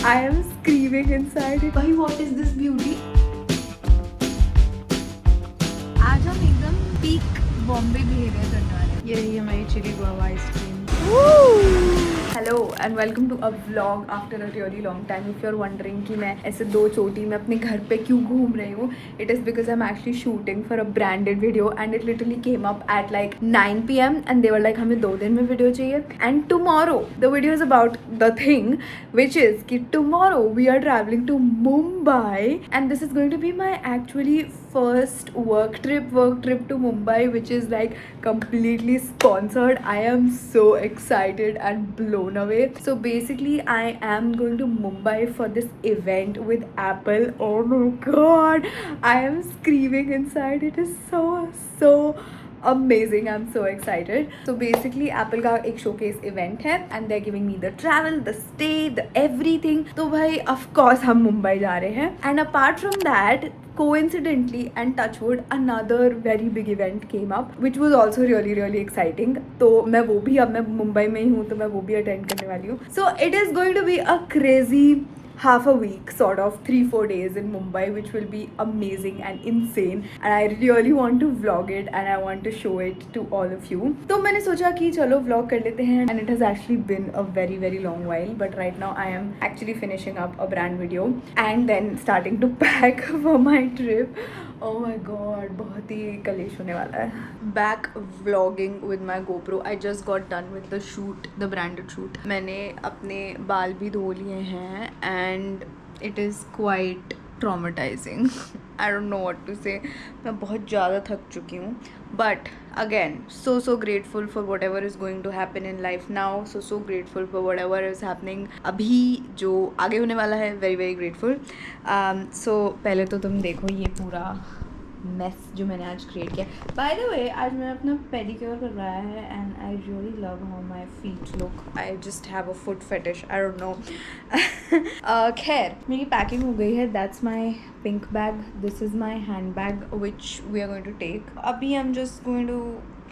I am screaming inside. भाई what is this beauty? आज हम एकदम पीक बॉम्बे बिहेवियर करने वाले हैं। ये रही हमारी chilli guava ice cream. Hello and welcome to a vlog after a really long time. If you are wondering कि मैं ऐसे दो चोटी में अपने घर पे क्यों घूम रही हूँ, it is because I am actually shooting for a branded video and it literally came up at like 9 PM and they were like हमें 2 दिन में वीडियो चाहिए। And tomorrow the video is about the thing which is कि tomorrow we are travelling to Mumbai and this is going to be my actually first work trip to Mumbai, which is like completely sponsored. I am so excited and blown away. So basically I am going to Mumbai for this event with Apple. Oh my god, I am screaming inside. It is so amazing. I'm so excited. So basically Apple का एक showcase event है and they're giving me the travel, the stay, the everything. तो भाई of course हम मुंबई जा रहे हैं and apart from that coincidentally and touchwood another very big event came up which was also really exciting. तो मैं वो भी, अब मैं मुंबई में ही हूँ तो मैं वो भी अटेंड करने वाली हूँ. So it is going to be a crazy half a week, sort of 3-4 days in Mumbai, which will be amazing and insane and I really want to vlog it and I want to show it to all of you. तो मैंने सोचा कि चलो vlog कर लेते हैं and it has actually been a very long while, but right now I am actually finishing up a brand video and then starting to pack for my trip. Oh my god, बहुत ही कलेश होने वाला है. Back vlogging with my GoPro. I just got done with the shoot, the branded shoot. मैंने अपने बाल भी धो लिए हैं and it is quite traumatizing. I don't know what to say. मैं बहुत ज़्यादा थक चुकी हूँ. But again, so grateful for whatever is going to happen in life now. So grateful for whatever is happening अभी जो आगे होने वाला है. Very grateful. So पहले तो तुम देखो ये पूरा मेस जो मैंने आज क्रिएट किया. बाय द वे आज मैंने अपना पेडिक्योर करवाया है and I really love how my feet look. I just have a foot fetish, I don't know. खैर मेरी पैकिंग हो गई है. That's my pink bag. This is my hand bag which we are going to take. अभी I am just going to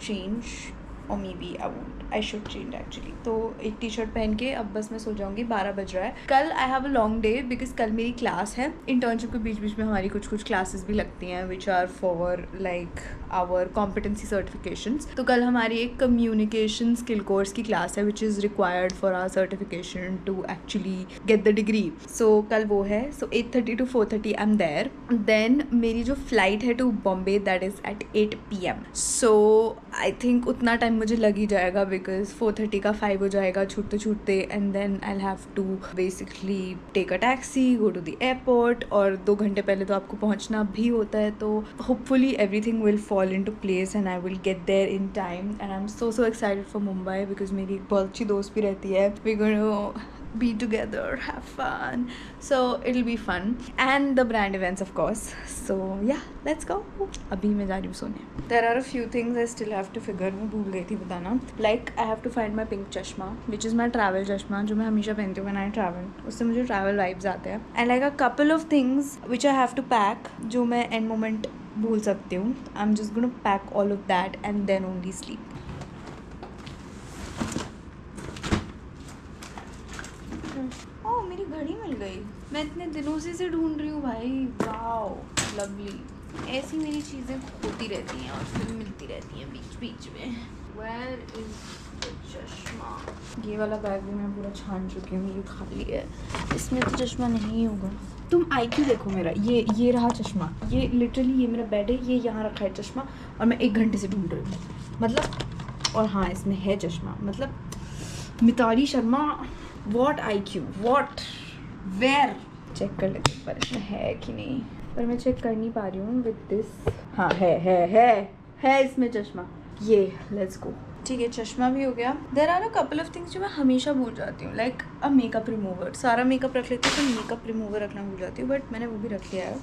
change or maybe I won't, I should change actually. तो एक T shirt पहन के अब बस मैं सो जाऊँगी. 12 बज रहा है. कल I have a long day because कल मेरी क्लास है. इंटर्नशिप के बीच में हमारी कुछ क्लासेस भी लगती हैं which are for like our competency certifications. तो कल हमारी एक कम्युनिकेशन स्किल कोर्स की क्लास है which is required for our certification to actually get the degree. So कल वो है. So 8:30 to 4:30 I am there. Then मेरी जो फ्लाइट है to Bombay that is at 8 PM. So I think उतना time मुझे लग ही जाएगा बिकॉज 4:30 का 5 हो जाएगा छूटते and then I have to basically take a taxi, go to the airport. और 2 घंटे पहले तो आपको पहुंचना भी होता है. तो hopefully everything will fall into place and I will get there in time and I am so excited for Mumbai because मेरी एक बहुत अच्छी दोस्त भी रहती है. We going to be together, have fun, so it'll be fun and the brand events of course. So yeah, let's go. अभी मैं जा रही हूँ सोने. There are a few things I still have to figure. मैं भूल गई थी बताना. Like I have to find my pink चश्मा which is my travel चश्मा जो मैं हमेशा पहनती हूँ when I travel. उससे मुझे travel vibes आते हैं. And like a couple of things which I have to pack जो मैं end moment भूल सकती हूँ. I'm just gonna pack all of that and then only sleep. ओह मेरी घड़ी मिल गई. मैं इतने दिनों से इसे ढूंढ रही हूँ भाई. Wow lovely. ऐसी मेरी चीज़ें होती रहती हैं और फिर मिलती रहती हैं बीच में. वेयर इज द चश्मा? ये वाला बैग भी मैं पूरा छान चुकी हूँ. ये खाली है. इसमें तो चश्मा नहीं होगा. तुम IQ देखो मेरा. ये रहा चश्मा. ये लिटरली ये मेरा बेड है. ये यहाँ रखा है चश्मा और मैं 1 घंटे से ढूंढ रही हूँ मतलब. और हाँ इसमें है चश्मा. मतलब Mitali Sharma what IQ what where. Check कर लेते पर इसमें है कि नहीं. पर मैं चेक कर नहीं पा रही हूँ विद दिस. हाँ है इसमें चश्मा. ये लेट्स गो. ठीक है चश्मा भी हो गया. There are a couple of things जो मैं हमेशा भूल जाती हूँ. Like a makeup remover. सारा मेकअप रख लेती हूँ तो मेकअप रिमूवर रखना भूल जाती हूँ बट मैंने वो भी रख लिया है.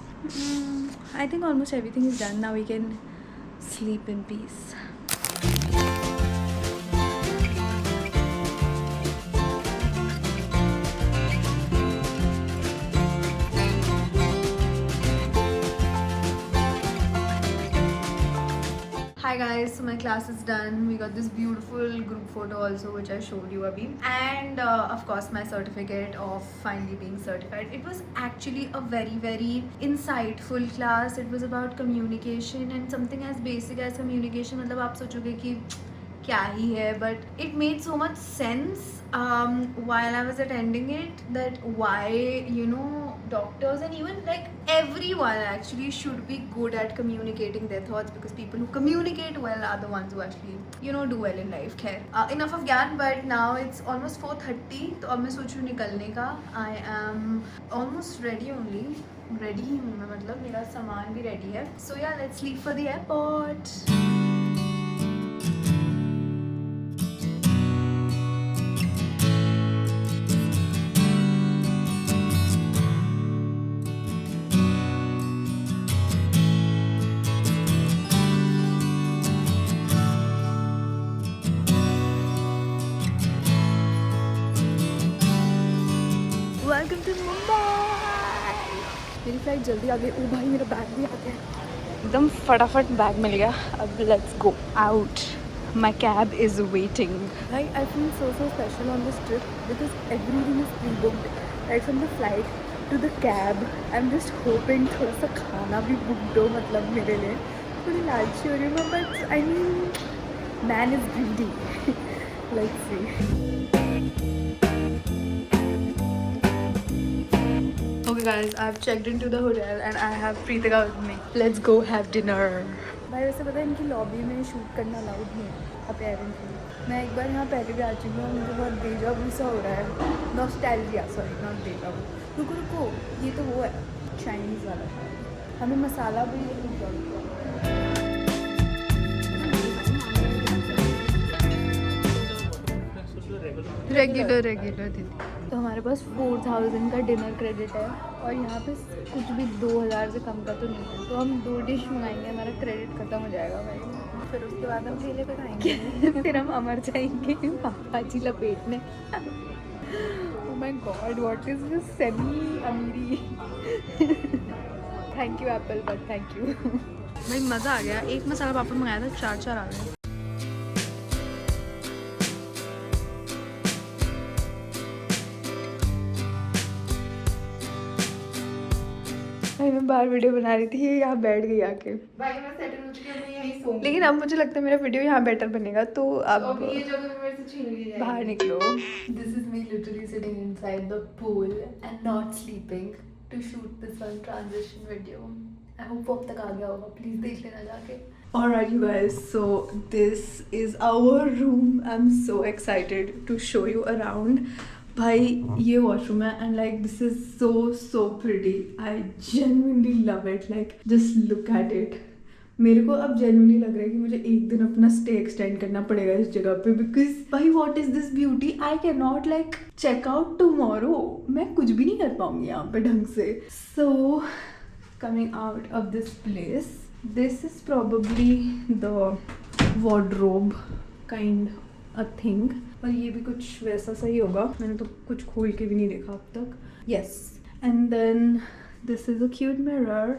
I think almost everything is done. Now we can sleep in peace. Hi guys, so my class is done. We got this beautiful group photo also, which I showed you abhi. And of course my certificate of finally being certified. It was actually a very very insightful class. It was about communication and something as basic as communication. मतलब आप सोचोगे कि क्या ही है, but it made so much sense while I was attending it, that why, you know, doctors and even like everyone actually should be good at communicating their thoughts, because people who communicate well are the ones who actually, you know, do well in life. खैर enough of ज्ञान, but now it's almost 4:30, तो अब मैं सोच रही हूँ निकलने का. I am almost ready only. Ready ही हूँ मैं, मतलब मेरा सामान भी रेडी है. So yeah, let's leave for the airport. Welcome to Mumbai. मेरी फ्लाइट जल्दी आ गई. ओ भाई मेरा बैग भी आ गया. एकदम फटाफट बैग मिल गया. अब let's go out. My cab is waiting. भाई I feel so special on this trip because everything is pre booked, right from the flight to the cab. I am just hoping थोड़ा सा खाना भी booked हो, मतलब मेरे लिए. थोड़ी लालची हो रही हूँ मैं, but I mean man is greedy. Let's see. Okay guys, I've checked into the hotel and I have Preetika with me. Let's go have dinner. भाई वैसे पता है इनकी लॉबी में शूट करना अलाउड नहीं है अपेरेंटली. मैं एक बार यहाँ पहले भी आ चुकी हूँ. मुझे बहुत डेजा वू सा हो रहा है. नॉस्टैल्जिया, सॉरी नॉट डेजा वू. रुको रुको, ये तो वो है चाइनीज़ वाला शायद. हमें मसाला भी रेगुलर दीदी. तो हमारे पास 4000 का डिनर क्रेडिट है और यहाँ पे कुछ भी 2000 से कम का तो नहीं है. तो हम 2 डिश मंगाएंगे, हमारा क्रेडिट ख़त्म हो जाएगा भाई. फिर उसके बाद हम ठेले पे खाएंगे. फिर हम अमर जाएंगे पापा जी लपेटने. Oh my God, what is this semi अमीरी. Thank you Apple, but thank you. भाई मज़ा आ गया. एक मसाला पापड़ मंगाया था, 4 आ गए. मैं बाहर वीडियो बना रही थी, ये यहाँ बैठ गई आके. भाई मैं सेटल हो चुकी हूँ, मैं यहीं सोऊंगी. लेकिन अब मुझे लगता है मेरा वीडियो यहाँ बेटर बनेगा. तो अब ये जगह मेरे से छीन ली जाएगी. बाहर निकलो. This is me literally sitting inside the pool and not sleeping to shoot this one transition video. I hope वो अब तक आ गया होगा. प्लीज देख लेना जाके. Alright you guys, so this is our room. I'm so excited to show you around. भाई ये वॉशरूम है and like this is so pretty. I genuinely love it. Like just look at it. मेरे को अब genuinely लग रहा है कि मुझे एक दिन अपना स्टे एक्सटेंड करना पड़ेगा इस जगह पे, बिकॉज भाई what is this beauty. I can not like check out tomorrow. मैं कुछ भी नहीं कर पाऊंगी यहाँ पे ढंग से. So coming out of this place, this is probably the wardrobe kind a thing. और ये भी कुछ वैसा सा ही होगा. मैंने तो कुछ खोल के भी नहीं देखा अब तक. Yes. And then this is a cute mirror.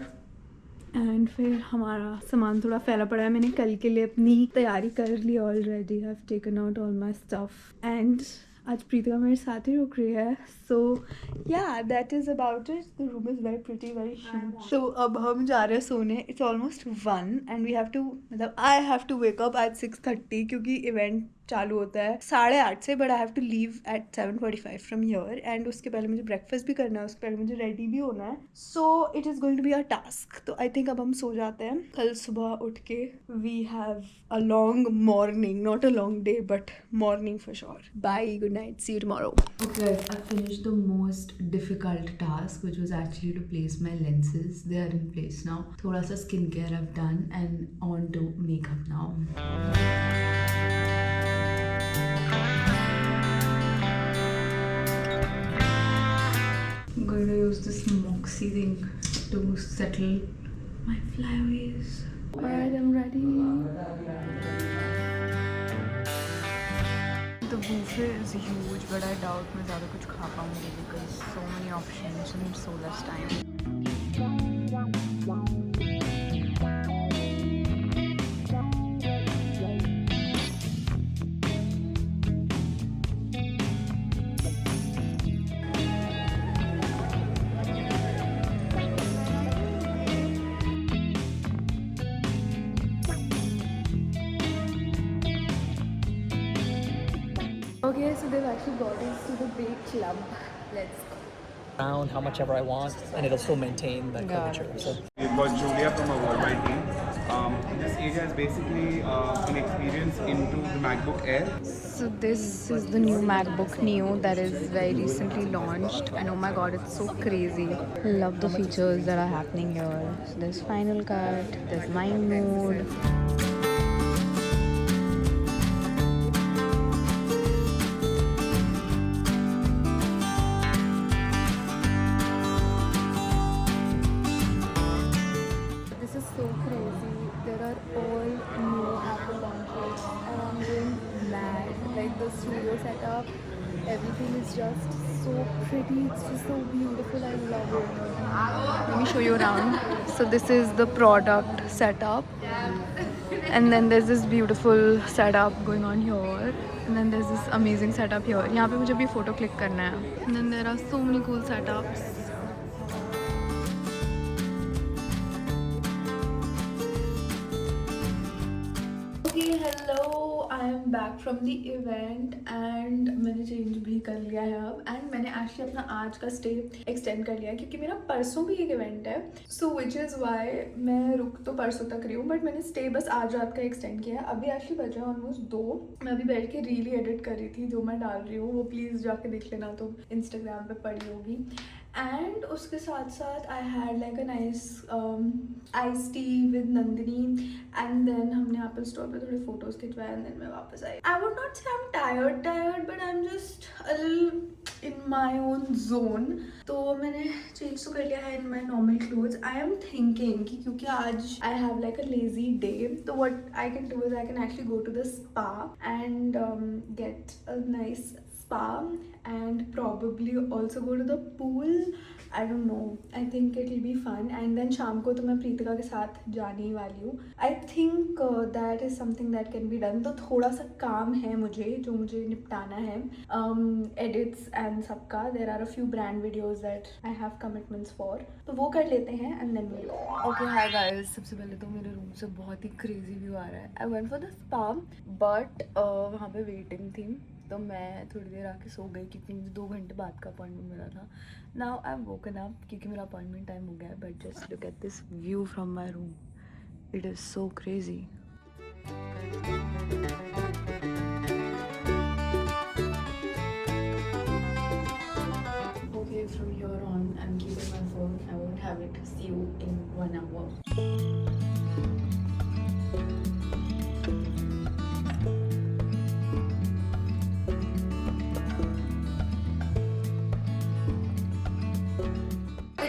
And फिर हमारा सामान थोड़ा फैला पड़ा है. मैंने कल के लिए अपनी तैयारी कर ली already. Have taken out all my stuff. And आज प्रीतिका मेरे साथ ही रुक रही है. So yeah that is about it. The room is very pretty, very huge. So अब हम जा रहे हैं सोने. It's almost 1 and we have to, मतलब I have to wake up at 6:30 क्योंकि इवेंट चालू होता है 8:30 से. But I have to leave at 7:45 from here. And उसके पहले मुझे ब्रेकफास्ट भी करना है, उसके पहले मुझे रेडी भी होना है. So it is going to be a task. तो आई थिंक अब हम सो जाते हैं. कल सुबह उठ के we have a long morning, not a long day but morning for sure. Bye, good night, see you tomorrow. Okay guys, I finished the most difficult task, which was actually to place my lenses. They are in place now. Thoda sa skincare I've done and on to makeup now. I'm going to use this Moxie thing to settle my flyaways. Alright, I'm ready. The buffet is huge, but I doubt मैं ज़्यादा कुछ खा पाऊँगी because so many options and so less time. they've actually got us to the bake club. Let's go. Around how much ever I want, and it'll still maintain the curvature. So We've got Julia from our worldwide team. This area is basically an experience into the MacBook Air. So this is the new MacBook Neo that is very recently launched, and oh my god, it's so crazy. Love the features that are happening here. So there's Final Cut, there's Mind Mode. This is so crazy. There are all new Apple launches and I'm going mad. Like the studio setup, everything is just so pretty. It's just so beautiful. I love it. Let me show you around. So this is the product setup. And then there's this beautiful setup going on here. And then there's this amazing setup here. यहाँ पे मुझे भी photo click करना है. And then there are so many cool setups. Okay, hello. I am back from the event and मैंने change भी कर लिया है अब एंड मैंने एक्चुअली अपना आज का स्टे एक्सटेंड कर लिया है क्योंकि मेरा परसों भी एक इवेंट है. सो विच इज़ वाई मैं रुक तो परसों तक रही हूँ बट मैंने स्टे बस आज रात का एक्सटेंड किया है. अभी एक्चुअली बज रहा है ऑलमोस्ट 2. मैं अभी बैठ के रील एडिट कर रही थी जो मैं डाल रही हूँ, वो प्लीज़ जाके देख लेना, तो इंस्टाग्राम पे पड़ी होगी. एंड उसके साथ साथ I had like a nice ice tea with Nandini and then हमने एप्पल स्टोर पे थोड़े फोटोज खिंचवाए एंड देन मैं वापस आई. आई would not say I am tired but I am just a little in my own zone. तो मैंने change तो कर लिया है in my normal clothes. I am thinking कि क्योंकि आज I have like a lazy day, तो what I can do is I can actually go to the spa and get a nice spa and probably also go to the pool. I don't know. I think it will be fun. And then शाम को तो मैं प्रीतिका के साथ जाने ही वाली हूँ. I think that is something that can be done. तो थोड़ा सा काम है मुझे जो मुझे निपटाना है, edits and सबका. There are a few brand videos that I have commitments for. तो वो कर लेते हैं and then we'll go. Okay, hi guys. सबसे पहले तो मेरे रूम से बहुत ही crazy view आ रहा है. I went for the spa but वहाँ पे waiting थी तो मैं थोड़ी देर आके सो गई क्योंकि मुझे 2 घंटे बाद का अपॉइंटमेंट मिला था. Now I am woken up क्योंकि मेरा अपॉइंटमेंट टाइम हो गया है. But just look at this view from my room. It is so crazy. Okay, from here on I'm keeping my phone. I won't have it. See you in 1 hour.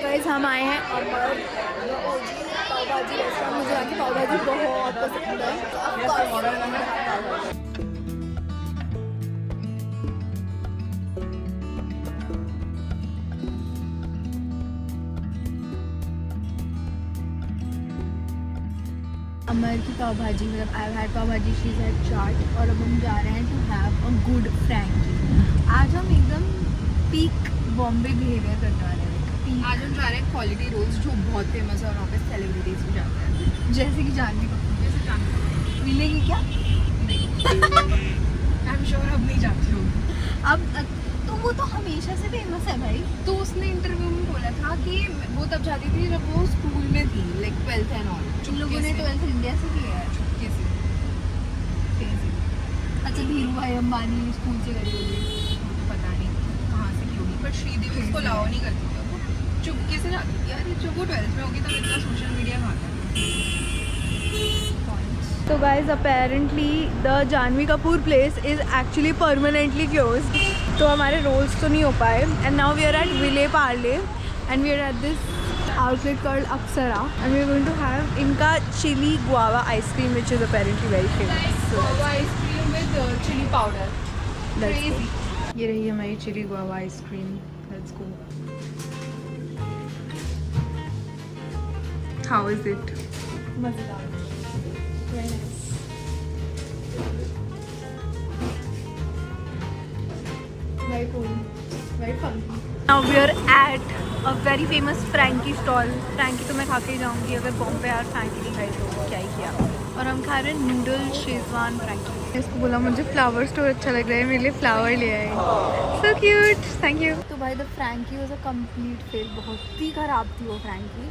Guys हम आए हैं अमर पाव भाजी restaurant. मुझे यहाँ की पाव भाजी बहुत पसंद है. अमर की पाव भाजी मतलब आई हैड पाव भाजी, शी हैड चाट और अब हम जा रहे हैं to have a good frankie. आज हम एकदम पीक बॉम्बे बिहेवियर करने वाले हैं. आज हम जा रहे हैं क्वालिटी रोल्स जो बहुत फेमस है और वहाँ पे सेलिब्रिटीज भी जाते हैं जैसे कि जानवी कपूर. जैसे जानवी मिलेगी क्या? नहीं. आई एम श्योर अब नहीं जाती हो. अब तो वो तो हमेशा से फेमस है भाई. तो उसने इंटरव्यू में बोला था कि वो तब जाती थी जब वो स्कूल में थी, लाइक 12th एंड ऑल. तुम लोगों ने 12th इंडिया से किया है चुपके से. अच्छा धीरू भाई अंबानी स्कूल से करी होगी, पता नहीं कहाँ से की होगी, बट श्रीदेवी उसको अलाउ नहीं करती थी. चुपके से जाती थी यार. जब वो 12th में होगी तब इतना सोशल मीडिया में आता है. तो guys apparently the Janhvi Kapoor place is actually permanently closed. तो हमारे रोल्स तो नहीं हो पाए and now we are at Vile Parle and we are at this outlet called Apsara and we are going to have इनका chilli guava ice cream which is apparently very famous. Ice cream with chilli powder. ये रही हमारी chilli guava ice cream. Let's go. How is it? मज़ेदार. Very nice. Very cool. Very fun. Now we are at a very famous Frankie stall. Frankie तो मैं खा के ही जाऊँगी. अगर बॉम्बे यार Frankie नहीं खाई तो क्या ही किया. और हम खा रहे हैं नूडल शेजवान फ्रैंकी। इसको बोला मुझे फ्लावर स्टोर अच्छा लग रहा है, मेरे लिए फ्लावर ले आए। So cute, thank you. तो भाई the frankie was a complete fail, बहुत ही खराब थी वो फ्रैंकी,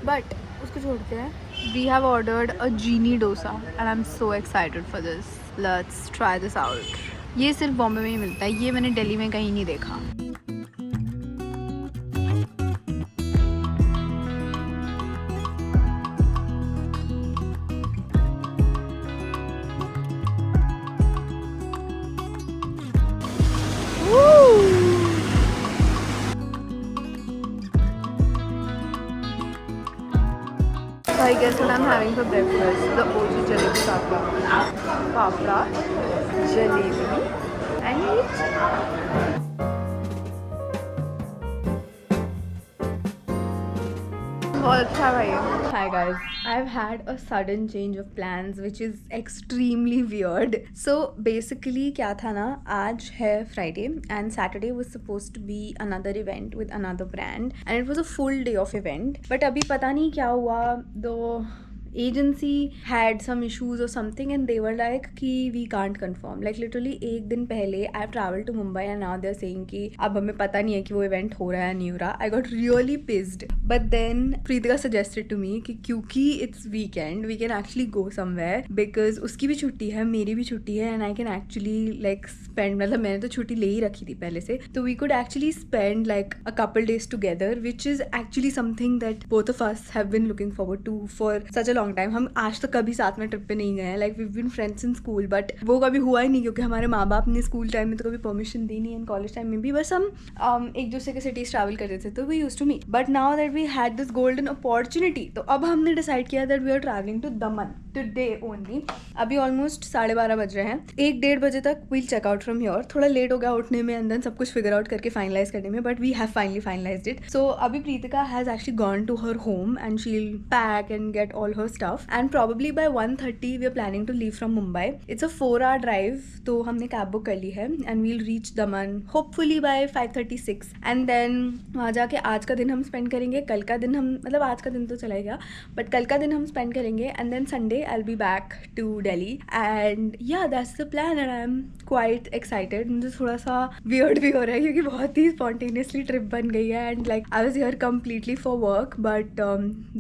बट उसको छोड़ते हैं। We have ordered a jini dosa and I am so excited for this. Let's try this out. ये सिर्फ बॉम्बे में ही मिलता है, ये मैंने दिल्ली में कहीं नहीं देखा। So I guess what I'm having for breakfast, the OG jalebi papda, jalebi and meat. बहुत अच्छा भाई। Hi guys, I've had a sudden change of plans which is extremely weird. So basically क्या था ना, आज है Friday and Saturday was supposed to be another event with another brand and it was a full day of event. But अभी पता नहीं क्या हुआ, the agency had some issues or something and they were like कि we can't confirm. Like literally एक दिन पहले I have traveled to Mumbai and now they're saying कि अब हमें पता नहीं है कि वो event हो रहा है नहीं हो रहा. I got really pissed. But then Preetika suggested to me कि क्योंकि it's weekend we can actually go somewhere because उसकी भी छुट्टी है, मेरी भी छुट्टी है and I can actually like spend, मतलब मैंने तो छुट्टी ले ही रखी थी पहले से, तो we could actually spend like a couple days together which is actually something that both of us have been looking forward to for such a long time. हम आज तक कभी साथ में ट्रिप पे नहीं गए हैं, like we been friends in school, but वो कभी हुआ ही नहीं क्योंकि हमारे माँ बाप ने स्कूल टाइम में तो कभी परमिशन दी नहीं, एंड कॉलेज टाइम में भी बस हम एक दूसरे के सिटीज़ ट्रैवल करते थे तो we used to meet. But now that we had this golden opportunity, तो अब हमने डिसाइड किया that we are travelling to Daman today only. अभी ऑलमोस्ट 12:30 बज रहे हैं, 1-1:30 बजे तक we'll check out from your. थोड़ा लेट हो गया उठने में एंड देन सब कुछ फिगर आउट करके फाइनलाइज करने में, but we have finally finalised it. So अभी Pritika has actually gone to her home and she will pack and get all her stuff and probably by 1:30 we are planning to leave from Mumbai. It's a 4-hour drive, तो हमने cab book कर ली है and we'll reach Daman hopefully by 5:36 and then वहाँ जाके आज का दिन हम स्पेंड करेंगे, कल का दिन हम, मतलब आज का दिन तो चला गया बट कल का दिन हम स्पेंड करेंगे and then Sunday I'll be back to Delhi and yeah that's the plan and I'm quite excited. मुझे थोड़ा सा weird भी हो रहा है क्योंकि बहुत ही spontaneously trip बन गई है and like I was here completely for work but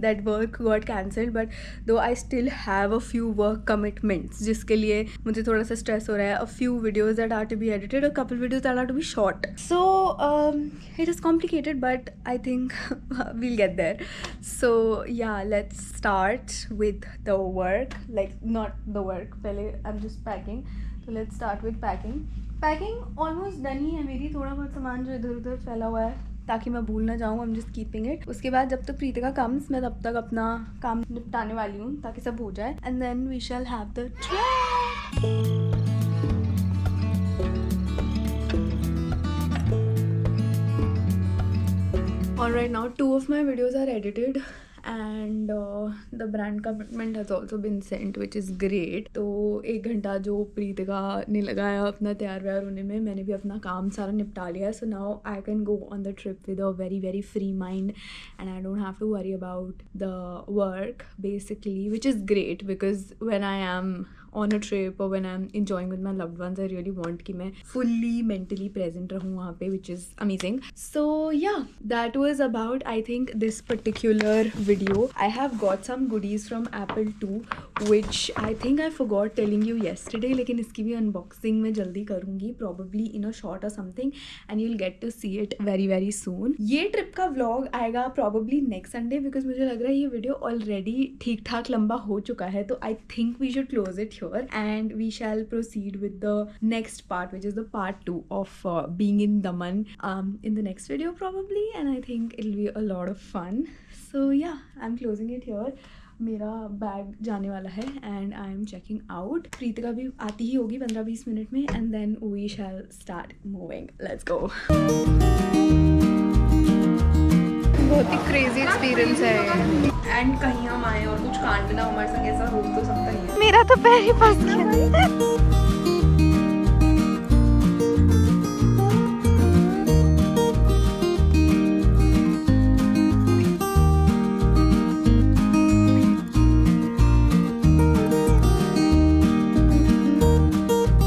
that work got cancelled but though I still have a few work commitments जिसके लिए मुझे थोड़ा सा stress हो रहा है. A few videos that are to be edited, a couple videos that are to be short. So it is complicated but I think we'll get there. So yeah, let's start with the work. Like not the work, पहले I'm just packing. So let's start with packing. Packing almost done ही है मेरी, थोड़ा बहुत सामान जो इधर उधर फैला हुआ है ताकि मैं भूल ना जाऊँ. I'm just keeping it. उसके बाद जब तक प्रीतिका comes मैं तब तक अपना काम निपटाने वाली हूँ ताकि सब हो जाए and then we shall have the trip. Alright, now 2 of my videos are edited and the brand commitment has also been sent which is great. तो 1 घंटा जो प्रीतिका ने लगाया अपना तैयार व्यार होने में, मैंने भी अपना काम सारा निपटा लिया. So now I can go on the trip with a very very free mind and I don't have to worry about the work basically, which is great because when I am on a trip or when I'm enjoying with my loved ones I really want कि मैं fully mentally present रहूँ वहाँ पे, which is amazing. So yeah, that was about I think this particular video. I have got some goodies from Apple too which I think I forgot telling you yesterday, लेकिन इसकी भी unboxing मैं जल्दी करूँगी probably in a short or something and you'll get to see it very very soon. ये trip का vlog आएगा probably next Sunday because मुझे लग रहा है ये video already ठीक ठाक लंबा हो चुका है, तो I think we should close it here and we shall proceed with the next part which is the part 2 of being in Daman in the next video probably and I think it'll be a lot of fun. So yeah, I'm closing it here. मेरा bag जाने वाला है and I am checking out. Pritika भी आती ही होगी 15-20 minute में and then we shall start moving. Let's go. बहुत ही crazy experience है एंड कहीं हम आए और कुछ कांड ना हमारे संग ऐसा हो तो सकता ही है. मेरा तो पैर ही फंस गया.